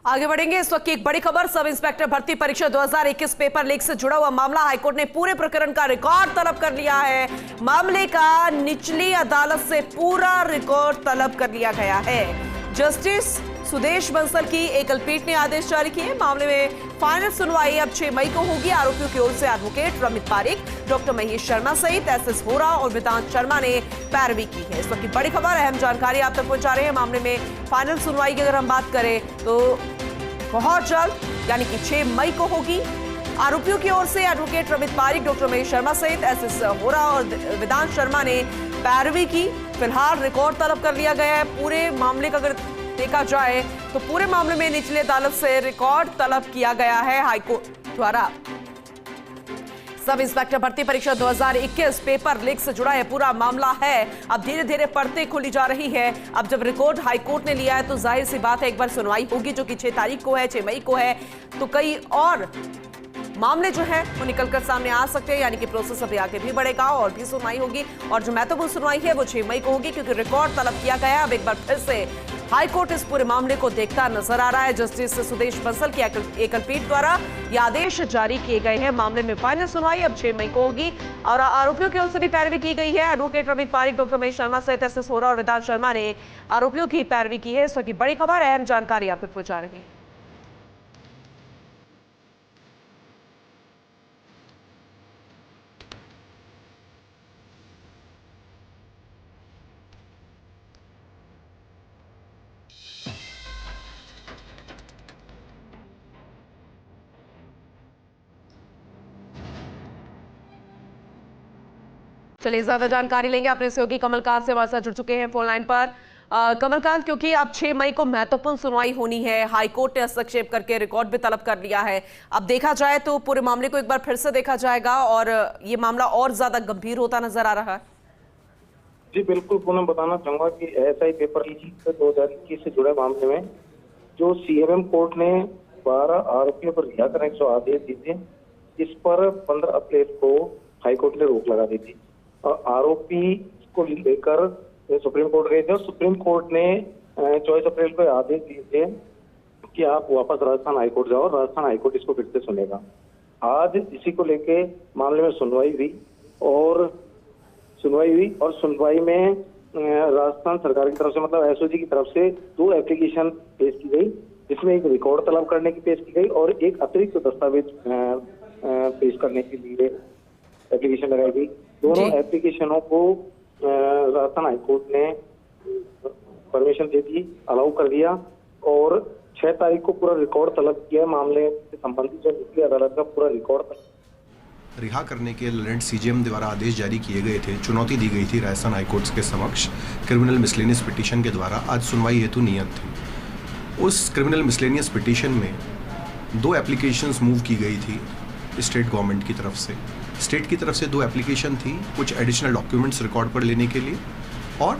आगे बढ़ेंगे। इस वक्त की एक बड़ी खबर, सब इंस्पेक्टर भर्ती परीक्षा 2021 पेपर लीक से जुड़ा हुआ मामला। हाईकोर्ट ने पूरे प्रकरण का रिकॉर्ड तलब कर लिया है। मामले का निचली अदालत से पूरा रिकॉर्ड तलब कर लिया गया है। जस्टिस सुदेश बंसल की एकल पीठ ने आदेश जारी किए। मामले में फाइनल सुनवाई अब 6 मई को होगी। आरोपियों की ओर से एडवोकेट रमित पारिक, डॉक्टर महेश शर्मा सहित एसएस होरा और वेदांत शर्मा ने पैरवी की है। इस वक्त की बड़ी खबर, अहम जानकारी आप तक पहुंचा रहे हैं। मामले में फाइनल सुनवाई की अगर हम बात करें तो बहुत जल्द यानी कि 6 मई को होगी। आरोपियों की ओर से एडवोकेट रमित पारिक, डॉक्टर महेश शर्मा सहित एसएस होरा और वेदांत शर्मा ने पैरवी की। फिलहाल रिकॉर्ड तलब कर लिया गया है। पूरे मामले का अगर देखा जाए तो पूरे मामले में निचली अदालत से रिकॉर्ड तलब किया गया है हाईकोर्ट द्वारा। सब इंस्पेक्टर भर्ती परीक्षा 2021 पेपर लीक से जुड़ा है पूरा मामला है। अब धीरे धीरे परतें खुली जा रही है। अब जब रिकॉर्ड हाईकोर्ट ने लिया है तो जाहिर सी बात है एक बार सुनवाई होगी, जो कि 6 तारीख को है, 6 मई को है। तो कई और मामले जो है वो निकलकर सामने आ सकते हैं, यानी कि प्रोसेस अभी आगे भी बढ़ेगा और भी सुनवाई होगी। और जो महत्वपूर्ण सुनवाई है वो 6 मई को होगी, क्योंकि रिकॉर्ड तलब किया गया है। अब एक बार फिर से हाईकोर्ट इस पूरे मामले को देखता नजर आ रहा है। जस्टिस सुदेश बंसल की एकल पीठ द्वारा ये आदेश जारी किए गए हैं। मामले में फाइनल सुनवाई अब 6 मई को होगी और आरोपियों की ओर से भी पैरवी की गई है। एडवोकेट रमित पारिक, डॉक्टर महेश शर्मा सहित एसएस होरा और वेदांत शर्मा ने आरोपियों की पैरवी की है। इस वक्त की बड़ी खबर, अहम जानकारी आप तक पहुंचा रही है। चलिए ज्यादा जानकारी लेंगे अपने सहयोगी कमलकांत से, हमारे साथ जुड़ चुके हैं फोन लाइन पर। कमलकांत, क्योंकि अब 6 मई को महत्वपूर्ण सुनवाई होनी है, हाईकोर्ट ने हस्तक्षेप करके रिकॉर्ड भी तलब कर लिया है। अब देखा जाए तो पूरे मामले को एक बार फिर से देखा जाएगा और ये मामला और ज्यादा गंभीर होता नजर आ रहा है। जी बिल्कुल, पूनम बताना चाहूंगा कि एसआई पेपर लीक 2021 से जुड़े मामले में जो सीएमएम कोर्ट ने 12 आरोपियों पर रिहा करने के आदेश दिए थे, इस पर 15 अप्रैल को हाईकोर्ट ने रोक लगा दी थी और आरोपी को लेकर सुप्रीम कोर्ट गए थे और सुप्रीम कोर्ट ने 24 अप्रैल को आदेश दिए थे कि आप वापस राजस्थान हाईकोर्ट जाओ, राजस्थान हाईकोर्ट इसको फिर से सुनेगा। आज इसी को लेके मामले में सुनवाई हुई और सुनवाई में राजस्थान सरकार की तरफ से, मतलब एसओजी की तरफ से 2 एप्लीकेशन पेश की गई, जिसमें एक रिकॉर्ड तलब करने की पेश की गई और एक अतिरिक्त दस्तावेज पेश करने के लिए एप्लीकेशन लगाई गई। दोनों एप्लीकेशनों को राजस्थान हाईकोर्ट ने परमिशन दे दी, अलाउ कर दिया और 6 तारीख को पूरा रिकॉर्ड तलब किया। मामले से संबंधित जो निचली अदालत का पूरा रिकॉर्ड रिहा करने के लॉरेंट सीजेएम द्वारा आदेश जारी किए गए थे, चुनौती दी गई थी राजस्थान हाईकोर्ट के समक्ष क्रिमिनल मिसलेनियस पिटीशन के द्वारा। आज सुनवाई हेतु नियत थी। उस क्रिमिनल मिसलेनियस पिटीशन में 2 एप्लीकेशंस मूव की गई थी स्टेट गवर्नमेंट की तरफ से। स्टेट की तरफ से 2 एप्लीकेशन थी, कुछ एडिशनल डॉक्यूमेंट्स रिकॉर्ड पर लेने के लिए, और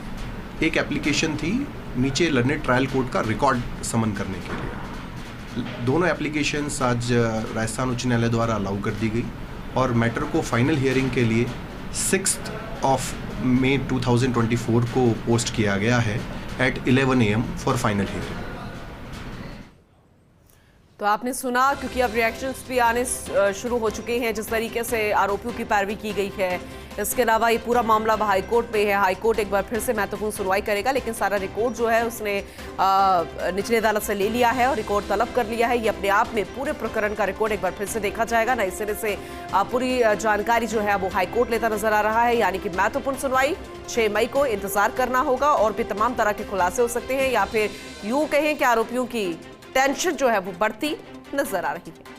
एक एप्लीकेशन थी नीचे लर्नेड ट्रायल कोर्ट का रिकॉर्ड समन करने के लिए। दोनों एप्लीकेशंस आज राजस्थान उच्च न्यायालय द्वारा अलाउ कर दी गई और मैटर को फाइनल हियरिंग के लिए 6 मई 2024 को पोस्ट किया गया है at 11 AM for final hearing. तो आपने सुना, क्योंकि अब रिएक्शंस भी आने शुरू हो चुके हैं जिस तरीके से आरोपियों की पैरवी की गई है। इसके अलावा ये पूरा मामला अब हाईकोर्ट में है। हाईकोर्ट एक बार फिर से महत्वपूर्ण सुनवाई करेगा, लेकिन सारा रिकॉर्ड जो है उसने निचली अदालत से ले लिया है और रिकॉर्ड तलब कर लिया है। ये अपने आप में पूरे प्रकरण का रिकॉर्ड एक बार फिर से देखा जाएगा। नए सिरे से पूरी जानकारी जो है वो हाईकोर्ट लेता नजर आ रहा है, यानी कि महत्वपूर्ण सुनवाई 6 मई को इंतजार करना होगा और भी तमाम तरह के खुलासे हो सकते हैं, या फिर यूं कहें कि आरोपियों की टेंशन जो है वो बढ़ती नजर आ रही है।